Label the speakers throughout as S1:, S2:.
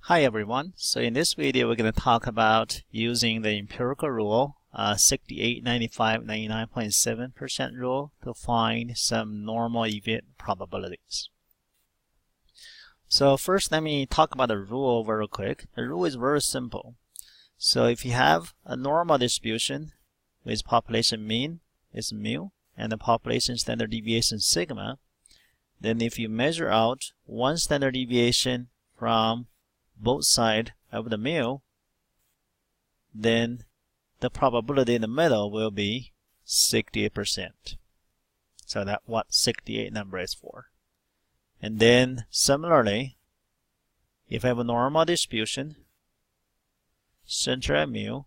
S1: Hi everyone. So in this video we're going to talk about using the empirical rule 68, 95, 99.7% rule to find some normal event probabilities. So first let me talk about the rule very quick. The rule is very simple. So if you have a normal distribution with population mean is mu and the population standard deviation sigma, then if you measure out one standard deviation from both sides of the mu, then the probability in the middle will be 68%. So that's what 68 number is for. And then similarly, if I have a normal distribution, center at mu,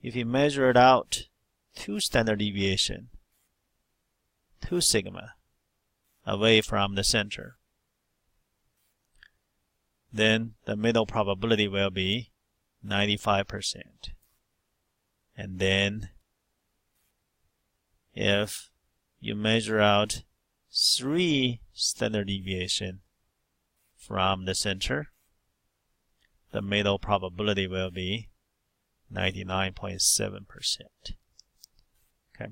S1: if you measure it out 2 standard deviation, 2 sigma away from the center, then the middle probability will be 95%. And then if you measure out 3 standard deviation from the center, the middle probability will be 99.7%. Okay.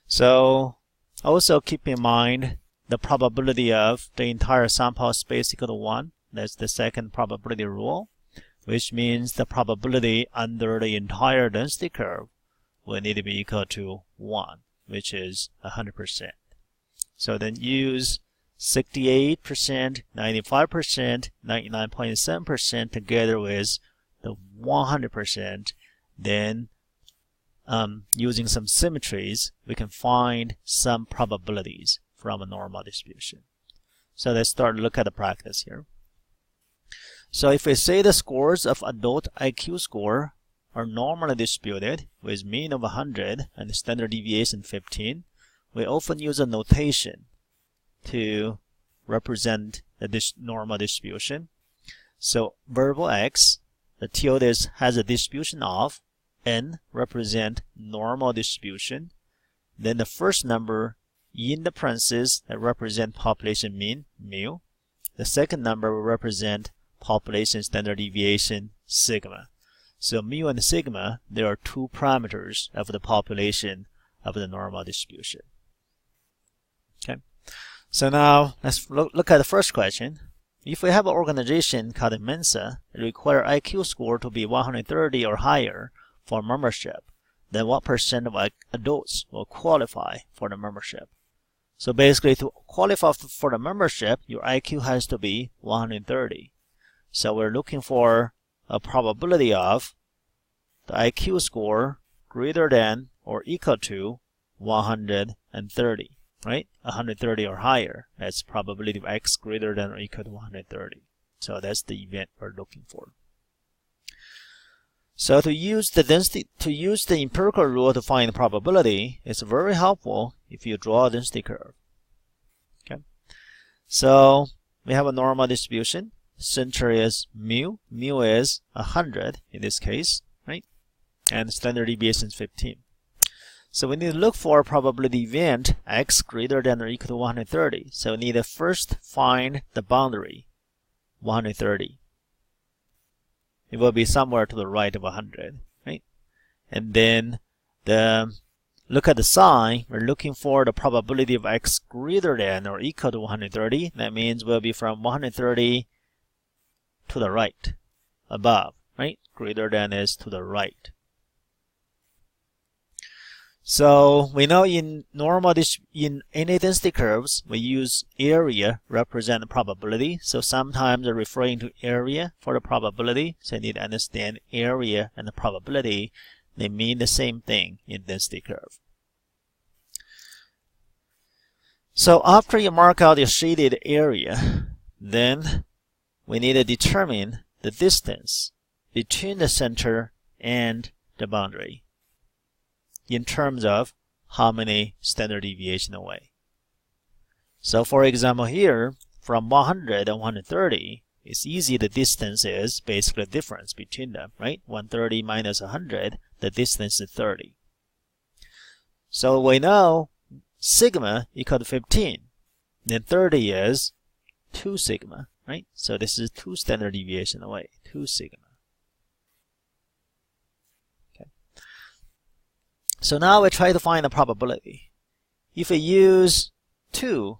S1: So also keep in mind the probability of the entire sample space equal to 1. That's the second probability rule, which means the probability under the entire density curve will need to be equal to 1, which is 100%. So then use 68%, 95%, 99.7% together with the 100%. Then using some symmetries, we can find some probabilities from a normal distribution. So let's start to look at the practice here. So if we say the scores of adult IQ score are normally distributed with mean of 100 and standard deviation 15, we often use a notation to represent the normal distribution. So variable x, the tilde has a distribution of, n represent normal distribution. Then the first number in the parentheses that represent population mean, mu. The second number will represent population standard deviation sigma. So mu and sigma, there are 2 parameters of the population of the normal distribution. Okay. So now let's look at the first question. If we have an organization called Mensa that require IQ score to be 130 or higher for membership, then what percent of adults will qualify for the membership? So basically to qualify for the membership, your IQ has to be 130. So we're looking for a probability of the IQ score greater than or equal to 130, right? 130 or higher. That's probability of x greater than or equal to 130. So that's the event we're looking for. So to use the empirical rule to find the probability, it's very helpful if you draw a density curve. Okay. So we have a normal distribution. Center is mu. Mu is 100 in this case, right? And standard deviation is 15. So we need to look for a probability event x greater than or equal to 130. So we need to first find the boundary, 130. It will be somewhere to the right of 100, right? And then look at the sign. We're looking for the probability of x greater than or equal to 130. That means we'll be from 130 to the right, above, right? Greater than is to the right. So we know in any density curves, we use area represent the probability. So sometimes they're referring to area for the probability. So you need to understand area and the probability. They mean the same thing in density curve. So after you mark out your shaded area, then we need to determine the distance between the center and the boundary in terms of how many standard deviation away. So for example here, from 100 and 130, it's easy. The distance is basically the difference between them, right? 130 minus 100, the distance is 30. So we know sigma equal to 15. Then 30 is 2 sigma, right? So this is 2 standard deviation away, 2 sigma. Okay. So now we try to find the probability. If we use 2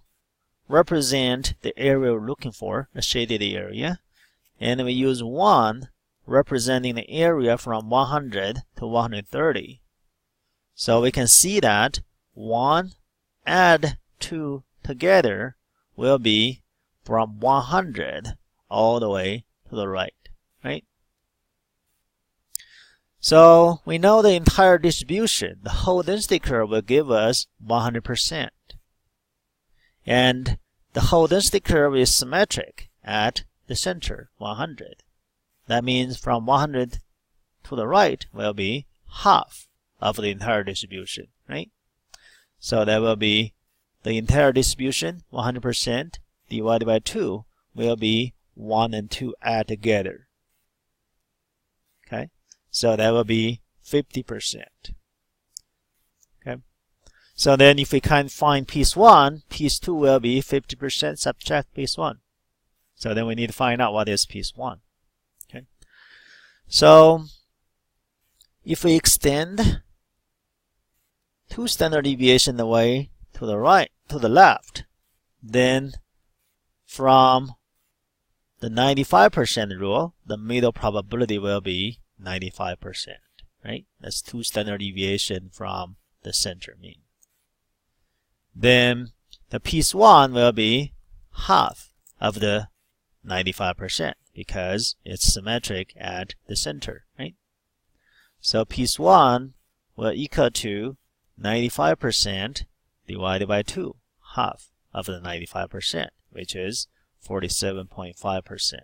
S1: represent the area we're looking for, the shaded area, and we use 1 representing the area from 100 to 130. So we can see that 1 add 2 together will be from 100 all the way to the right, right? So we know the entire distribution, the whole density curve will give us 100%. And the whole density curve is symmetric at the center, 100. That means from 100 to the right will be half of the entire distribution, right? So that will be the entire distribution, 100%, divided by 2 will be 1 and 2 add together. Okay, so that will be 50%. Okay, so then if we can find piece 1, piece 2 will be 50% subtract piece 1. So then we need to find out what is piece 1. Okay, so if we extend 2 standard deviation away to the right, to the left, then from the 95% rule, the middle probability will be 95%, right? That's 2 standard deviation from the center mean. Then the piece 1 will be half of the 95% because it's symmetric at the center, right? So piece 1 will equal to 95% divided by 2, half of the 95%, which is 47.5%.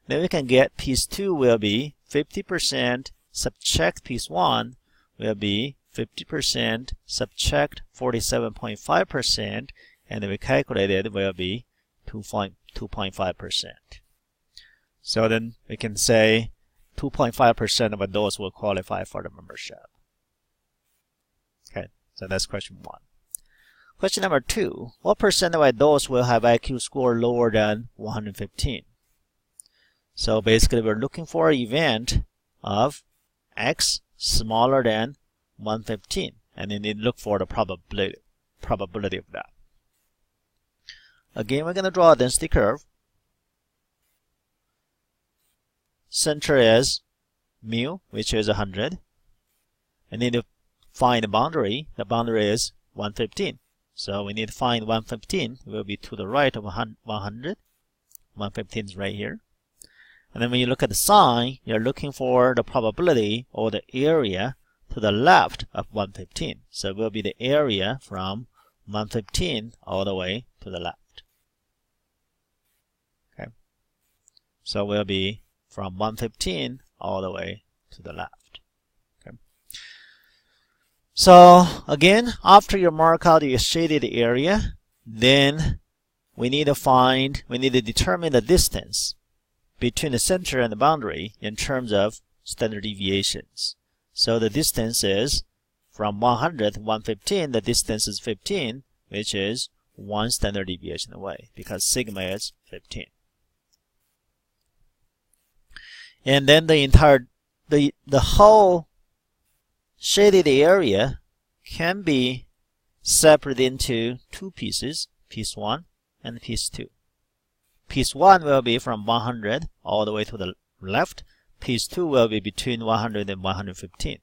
S1: Then we can get piece 2 will be 50% subtract piece 1 will be 50% subtract 47.5%, and then we calculated will be 2.5%. So then we can say 2.5% of those will qualify for the membership. Okay, so that's question 1. Question number 2, what percent of adults will have IQ score lower than 115? So basically we're looking for an event of x smaller than 115, and then we look for the probability of that. Again, we're going to draw a density curve. Center is mu, which is 100. I need to find the boundary. The boundary is 115. So we need to find 115. It will be to the right of 100. 115 is right here. And then when you look at the sign, you're looking for the probability or the area to the left of 115. So it will be the area from 115 all the way to the left. Okay. So it will be from 115 all the way to the left. Okay. So again, after you mark out your shaded area, then we need to determine the distance between the center and the boundary in terms of standard deviations. So the distance is from 100 to 115, the distance is 15, which is 1 standard deviation away because sigma is 15. And then the whole shaded area can be separated into 2 pieces, piece 1 and piece 2. Piece 1 will be from 100 all the way to the left. Piece 2 will be between 100 and 115.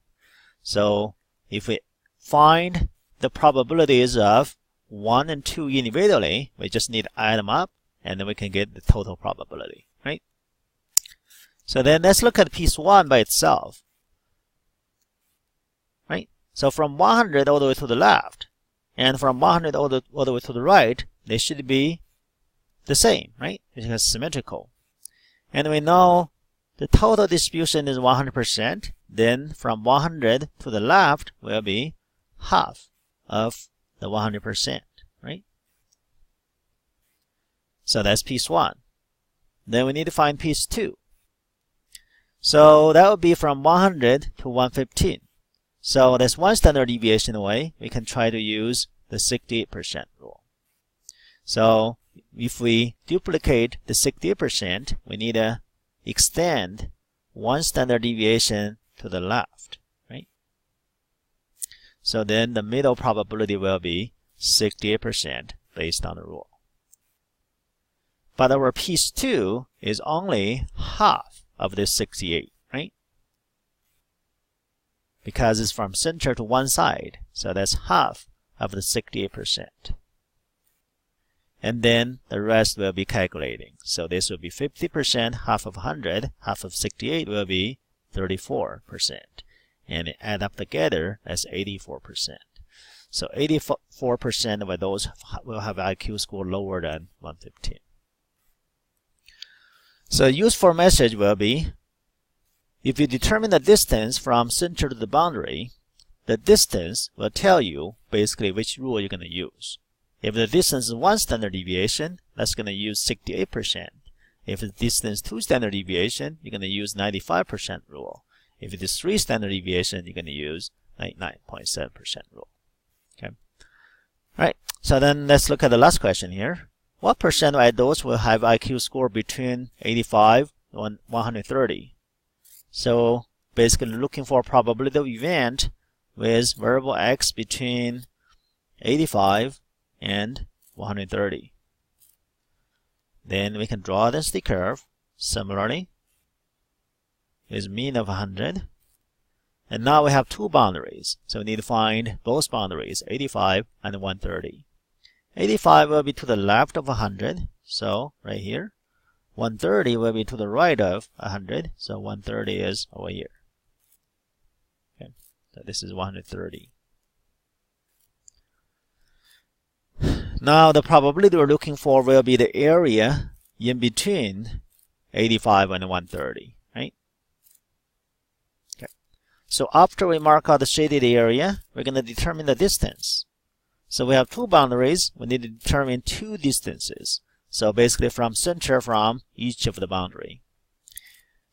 S1: So if we find the probabilities of 1 and 2 individually, we just need to add them up, and then we can get the total probability, right? So then let's look at piece 1 by itself, right? So from 100 all the way to the left, and from 100 all the way to the right, they should be the same, right? Because symmetrical. And we know the total distribution is 100%. Then from 100 to the left will be half of the 100%, right? So that's piece 1. Then we need to find piece 2. So that would be from 100 to 115. So that's 1 standard deviation away. We can try to use the 68% rule. So if we duplicate the 68%, we need to extend one standard deviation to the left, right? So then the middle probability will be 68% based on the rule. But our piece 2 is only half of this 68, right? Because it's from center to one side, so that's half of the 68%. And then the rest will be calculating. So this will be 50%, half of 100, half of 68 will be 34%. And add up together, that's 84%. So 84% of those will have IQ score lower than 115. So useful message will be, if you determine the distance from center to the boundary, the distance will tell you basically which rule you're going to use. If the distance is 1 standard deviation, that's going to use 68%. If the distance is 2 standard deviation, you're going to use 95% rule. If it is 3 standard deviation, you're going to use 99.7% rule. Okay. All right. So then let's look at the last question here. What percent of adults will have IQ score between 85 and 130? So basically looking for a probability of event with variable x between 85 and 130. Then we can draw a density curve similarly with mean of 100. And now we have two boundaries, so we need to find both boundaries, 85 and 130. 85 will be to the left of 100, so right here. 130 will be to the right of 100, so 130 is over here. Okay, so this is 130. Now the probability we're looking for will be the area in between 85 and 130, right? Okay. So after we mark out the shaded area, we're going to determine the distance. So we have two boundaries. We need to determine two distances. So basically from center from each of the boundary.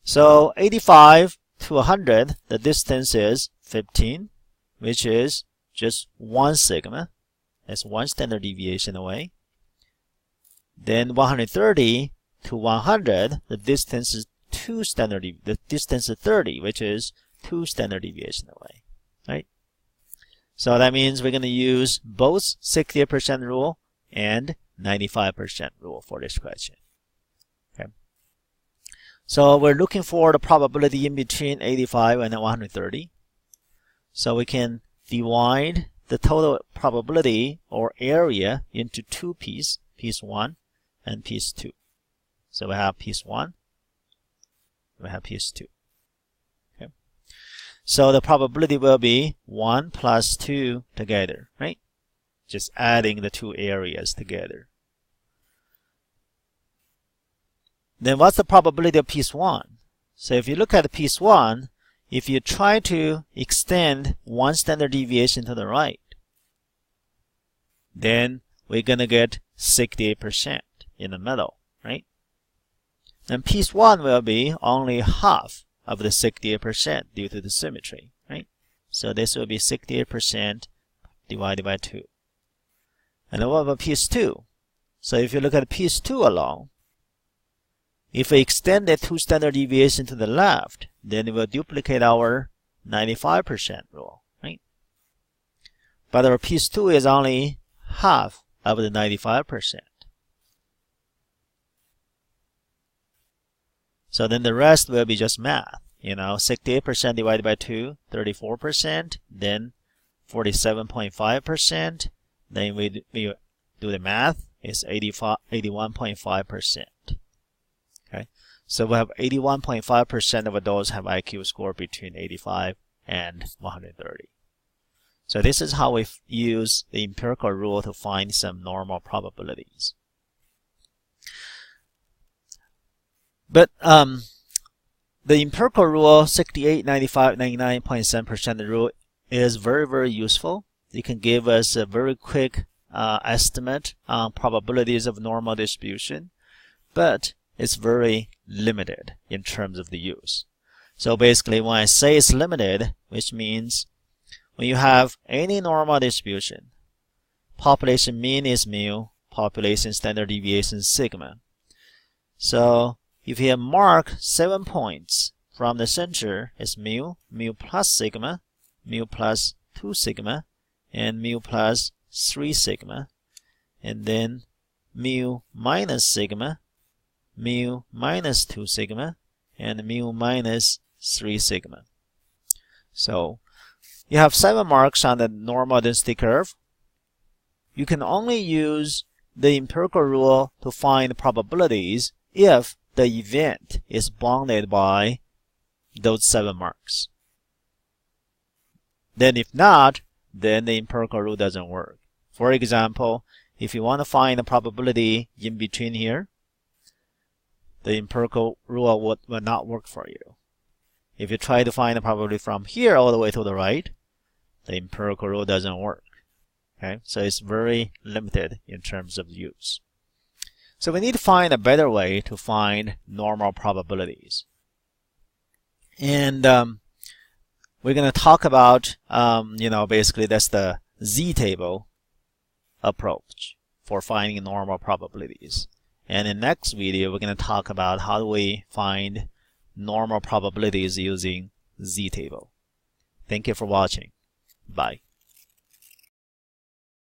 S1: So 85 to 100, the distance is 15, which is just 1 sigma. That's 1 standard deviation away. Then 130 to 100, the distance is 2 standard the distance is 30, which is 2 standard deviation away, right? So that means we're going to use both 68% rule and 95% rule for this question. Okay. So we're looking for the probability in between 85 and 130. So we can divide the total probability or area into two pieces, piece 1 and piece 2. So we have piece 1, we have piece 2. Okay. So the probability will be 1 plus 2 together, right? Just adding the two areas together. Then what's the probability of piece 1? So if you look at piece 1, if you try to extend 1 standard deviation to the right, then we're going to get 68% in the middle, right? And piece 1 will be only half of the 68% due to the symmetry, right? So this will be 68% divided by 2. And then what about piece 2? So if you look at piece 2 alone, if we extend the 2 standard deviation to the left, then it will duplicate our 95% rule, right? But our piece 2 is only half of the 95%. So then the rest will be just math. 68% divided by 2, 34%, then 47.5%. Then we do the math, it's 81.5%. Okay, so we have 81.5% of adults have IQ score between 85 and 130. So this is how we use the empirical rule to find some normal probabilities. But the empirical rule, 68, 95, 99.7% rule is very, very useful. It can give us a very quick estimate on probabilities of normal distribution, but it's very limited in terms of the use. So basically, when I say it's limited, which means when you have any normal distribution, population mean is mu, population standard deviation sigma. So if you mark 7 points from the center, it's mu, mu plus sigma, mu plus 2 sigma, and mu plus 3 sigma, and then mu minus sigma, mu minus 2 sigma, and mu minus 3 sigma. So you have 7 marks on the normal density curve. You can only use the empirical rule to find probabilities if the event is bounded by those 7 marks. Then if not, then the empirical rule doesn't work. For example, if you want to find the probability in between here, the empirical rule will not work for you. If you try to find the probability from here all the way to the right, the empirical rule doesn't work. Okay, so it's very limited in terms of use. So we need to find a better way to find normal probabilities. And we're going to talk about, basically that's the z-table approach for finding normal probabilities. And in the next video, we're going to talk about how do we find normal probabilities using z-table. Thank you for watching. Bye.